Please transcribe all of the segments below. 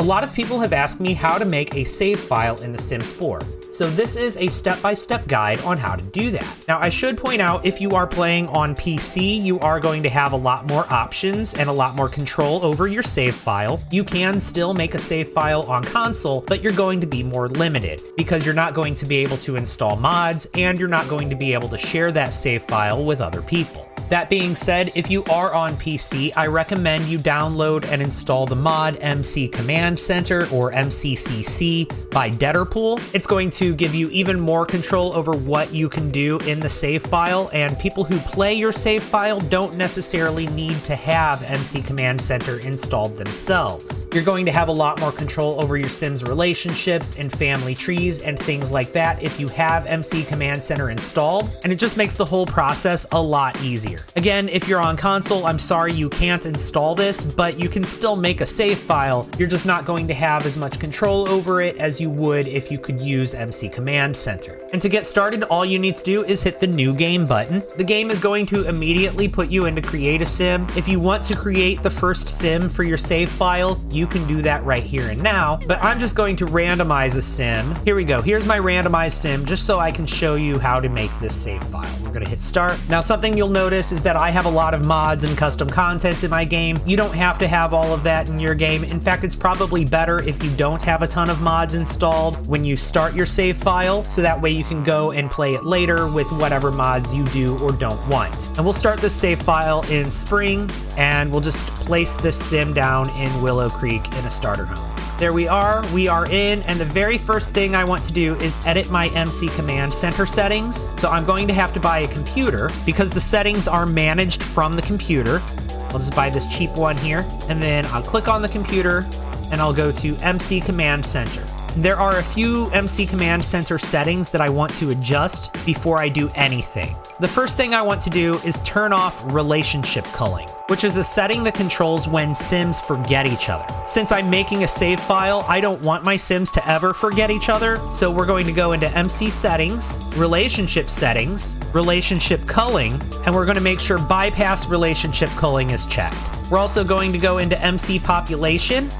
A lot of people have asked me how to make a save file in The Sims 4. So this is a step-by-step guide on how to do that. Now I should point out, if you are playing on PC, you are going to have a lot more options and a lot more control over your save file. You can still make a save file on console, but you're going to be more limited because you're not going to be able to install mods and you're not going to be able to share that save file with other people. That being said, if you are on PC, I recommend you download and install the mod MC Command Center, or MCCC, by Deaderpool. It's going to give you even more control over what you can do in the save file, and people who play your save file don't necessarily need to have MC Command Center installed themselves. You're going to have a lot more control over your Sims relationships and family trees and things like that if you have MC Command Center installed, and it just makes the whole process a lot easier. Again, if you're on console, I'm sorry you can't install this, but you can still make a save file. You're just not going to have as much control over it as you would if you could use MC Command Center. And to get started, all you need to do is hit the New Game button. The game is going to immediately put you into Create a Sim. If you want to create the first sim for your save file, you can do that right here and now, but I'm just going to randomize a sim. Here we go. Here's my randomized sim, just so I can show you how to make this save file. We're gonna hit start. Now, something you'll notice is that I have a lot of mods and custom content in my game. You don't have to have all of that in your game. In fact, it's probably better if you don't have a ton of mods installed when you start your save file, so that way you can go and play it later with whatever mods you do or don't want. And we'll start this save file in Spring, and we'll just place this sim down in Willow Creek in a starter home. There we are in, and the very first thing I want to do is edit my MC Command Center settings. So I'm going to have to buy a computer because the settings are managed from the computer. I'll just buy this cheap one here, and then I'll click on the computer and I'll go to MC Command Center. There are a few MC Command Center settings that I want to adjust before I do anything. The first thing I want to do is turn off relationship culling, which is a setting that controls when Sims forget each other. Since I'm making a save file, I don't want my Sims to ever forget each other, so we're going to go into MC Settings, Relationship Culling, and we're going to make sure Bypass Relationship Culling is checked. We're also going to go into MC Population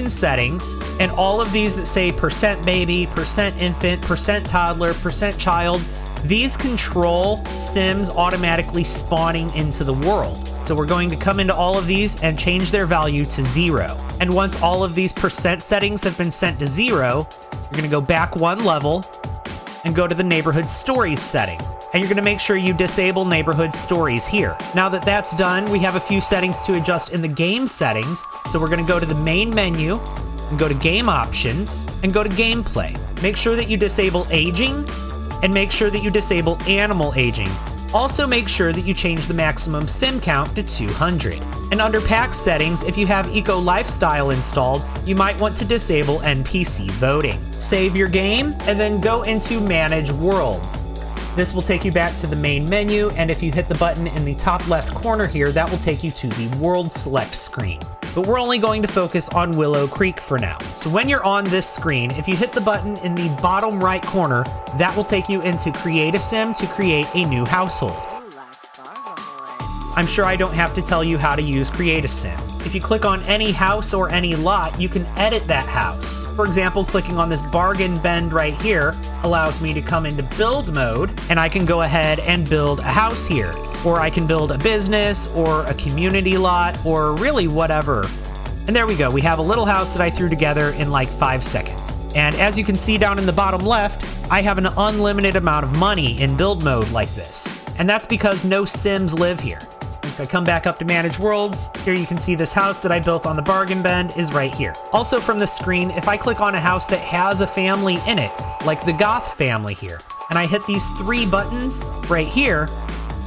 Settings, and all of these that say %baby, %infant, %toddler, %child, these control Sims automatically spawning into the world. So we're going to come into all of these and change their value to 0. And once all of these % settings have been sent to 0, you're going to go back one level and go to the Neighborhood Stories setting. And you're going to make sure you disable Neighborhood Stories here. Now that that's done, we have a few settings to adjust in the game settings. So we're going to go to the main menu and go to Game Options and go to Gameplay. Make sure that you disable Aging and make sure that you disable Animal Aging. Also make sure that you change the maximum sim count to 200. And under pack settings, if you have Eco Lifestyle installed, you might want to disable NPC voting. Save your game and then go into Manage Worlds. This will take you back to the main menu, and if you hit the button in the top left corner here, that will take you to the World Select screen. But we're only going to focus on Willow Creek for now. So when you're on this screen, if you hit the button in the bottom right corner, that will take you into Create a Sim to create a new household. I'm sure I don't have to tell you how to use Create a Sim. If you click on any house or any lot, you can edit that house. For example, clicking on this bargain bend right here allows me to come into build mode, and I can go ahead and build a house here. Or I can build a business or a community lot or really whatever. And there we go. We have a little house that I threw together in like 5 seconds. And as you can see down in the bottom left, I have an unlimited amount of money in build mode like this. And that's because no Sims live here. If I come back up to Manage Worlds, here you can see this house that I built on the bargain bend is right here. Also from the screen, if I click on a house that has a family in it, like the Goth family here, and I hit these 3 buttons right here,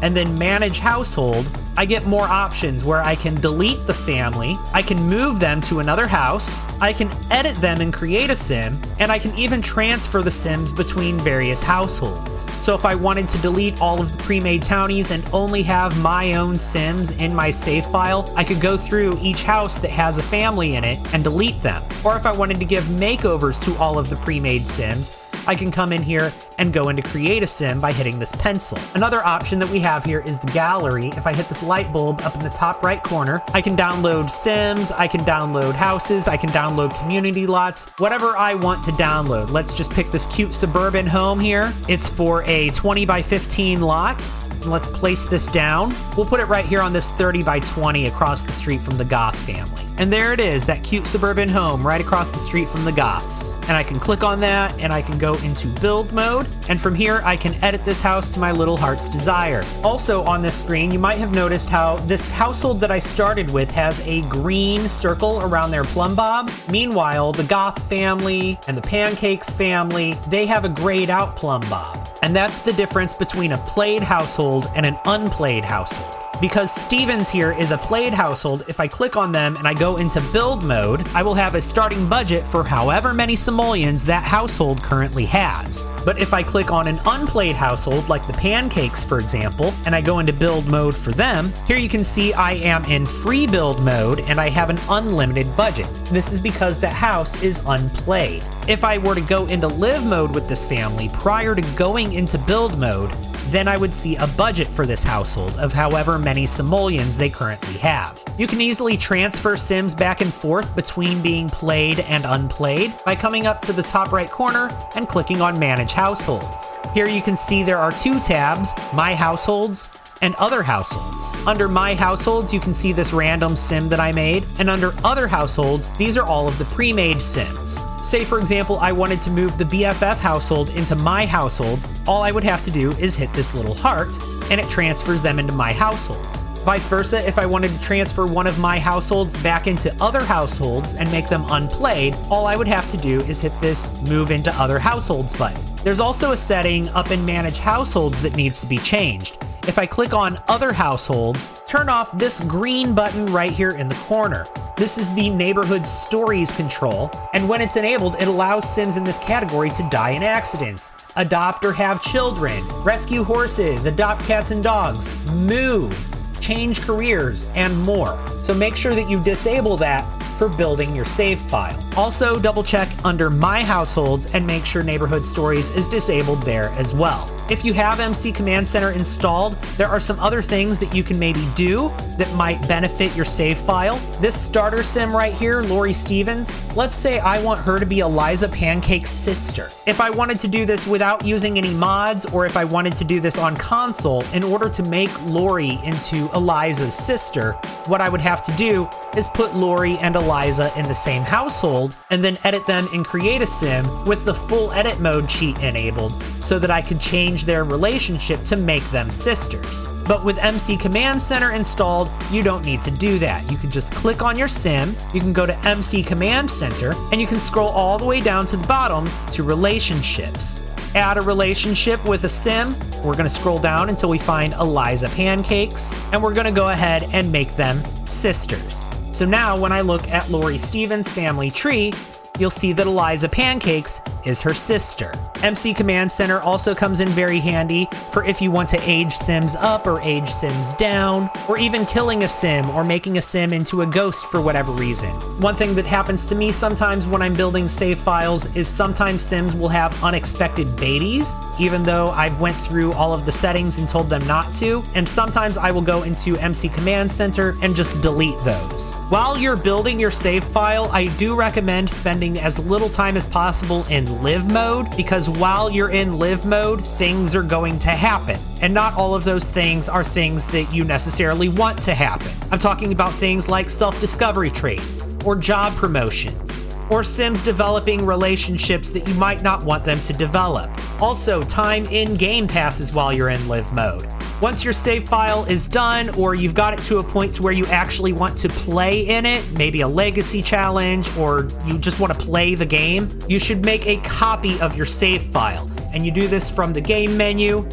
and then Manage Household, I get more options where I can delete the family, I can move them to another house, I can edit them and create a sim, and I can even transfer the Sims between various households. So if I wanted to delete all of the pre-made townies and only have my own Sims in my save file, I could go through each house that has a family in it and delete them. Or if I wanted to give makeovers to all of the pre-made Sims, I can come in here and go into create a sim by hitting this pencil. Another option that we have here is the gallery. If I hit this light bulb up in the top right corner, I can download sims, I can download houses, I can download community lots, whatever I want to download. Let's just pick this cute suburban home here. It's for a 20 by 15 lot. Let's place this down. We'll put it right here on this 30 by 20 across the street from the Goth family. And there it is, that cute suburban home right across the street from the Goths. And I can click on that and I can go into build mode. And from here, I can edit this house to my little heart's desire. Also on this screen, you might have noticed how this household that I started with has a green circle around their plumb bob. Meanwhile, the Goth family and the Pancakes family, they have a grayed out plumb bob. And that's the difference between a played household and an unplayed household. Because Stevens here is a played household, if I click on them and I go into build mode, I will have a starting budget for however many simoleons that household currently has. But if I click on an unplayed household, like the Pancakes for example, and I go into build mode for them, here you can see I am in free build mode and I have an unlimited budget. This is because that house is unplayed. If I were to go into live mode with this family prior to going into build mode, then I would see a budget for this household of however many simoleons they currently have. You can easily transfer sims back and forth between being played and unplayed by coming up to the top right corner and clicking on Manage Households. Here you can see there are two tabs, My Households and Other Households. Under My Households, you can see this random sim that I made, and under Other Households, these are all of the pre-made sims. Say, for example, I wanted to move the BFF household into My Households, all I would have to do is hit this little heart, and it transfers them into My Households. Vice versa, if I wanted to transfer one of my households back into Other Households and make them unplayed, all I would have to do is hit this Move into Other Households button. There's also a setting up in Manage Households that needs to be changed. If I click on Other Households, turn off this green button right here in the corner. This is the Neighborhood Stories control, and when it's enabled, it allows sims in this category to die in accidents, adopt or have children, rescue horses, adopt cats and dogs, move, change careers, and more. So make sure that you disable that for building your save file. Also, double check under My Households and make sure Neighborhood Stories is disabled there as well. If you have MC Command Center installed, there are some other things that you can maybe do that might benefit your save file. This starter sim right here, Lori Stevens, let's say I want her to be Eliza Pancake's sister. If I wanted to do this without using any mods, or if I wanted to do this on console, in order to make Lori into Eliza's sister, what I would have to do is put Lori and Eliza in the same household and then edit them in Create a Sim with the full edit mode cheat enabled so that I could change their relationship to make them sisters. But with MC Command Center installed, you don't need to do that. You can just click on your sim, you can go to MC Command Center, and you can scroll all the way down to the bottom to relationships. Add a relationship with a sim. We're going to scroll down until we find Eliza Pancakes, and we're going to go ahead and make them sisters. So now when I look at Lori Stevens' family tree, you'll see that Eliza Pancakes is her sister. MC Command Center also comes in very handy for if you want to age sims up or age sims down, or even killing a sim or making a sim into a ghost for whatever reason. One thing that happens to me sometimes when I'm building save files is sometimes sims will have unexpected babies, even though I've went through all of the settings and told them not to, and sometimes I will go into MC Command Center and just delete those. While you're building your save file, I do recommend spending as little time as possible in live mode, because while you're in live mode, things are going to happen. And not all of those things are things that you necessarily want to happen. I'm talking about things like self-discovery traits, or job promotions, or sims developing relationships that you might not want them to develop. Also, time in-game passes while you're in live mode. Once your save file is done, or you've got it to a point to where you actually want to play in it, maybe a legacy challenge, or you just want to play the game, you should make a copy of your save file. And you do this from the game menu,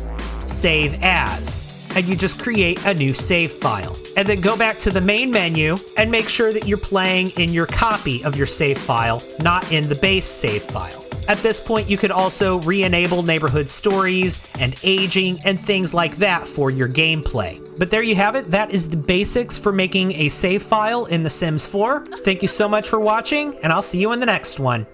Save As, and you just create a new save file. And then go back to the main menu and make sure that you're playing in your copy of your save file, not in the base save file. At this point, you could also re-enable Neighborhood Stories and aging and things like that for your gameplay. But there you have it. That is the basics for making a save file in The Sims 4. Thank you so much for watching, and I'll see you in the next one.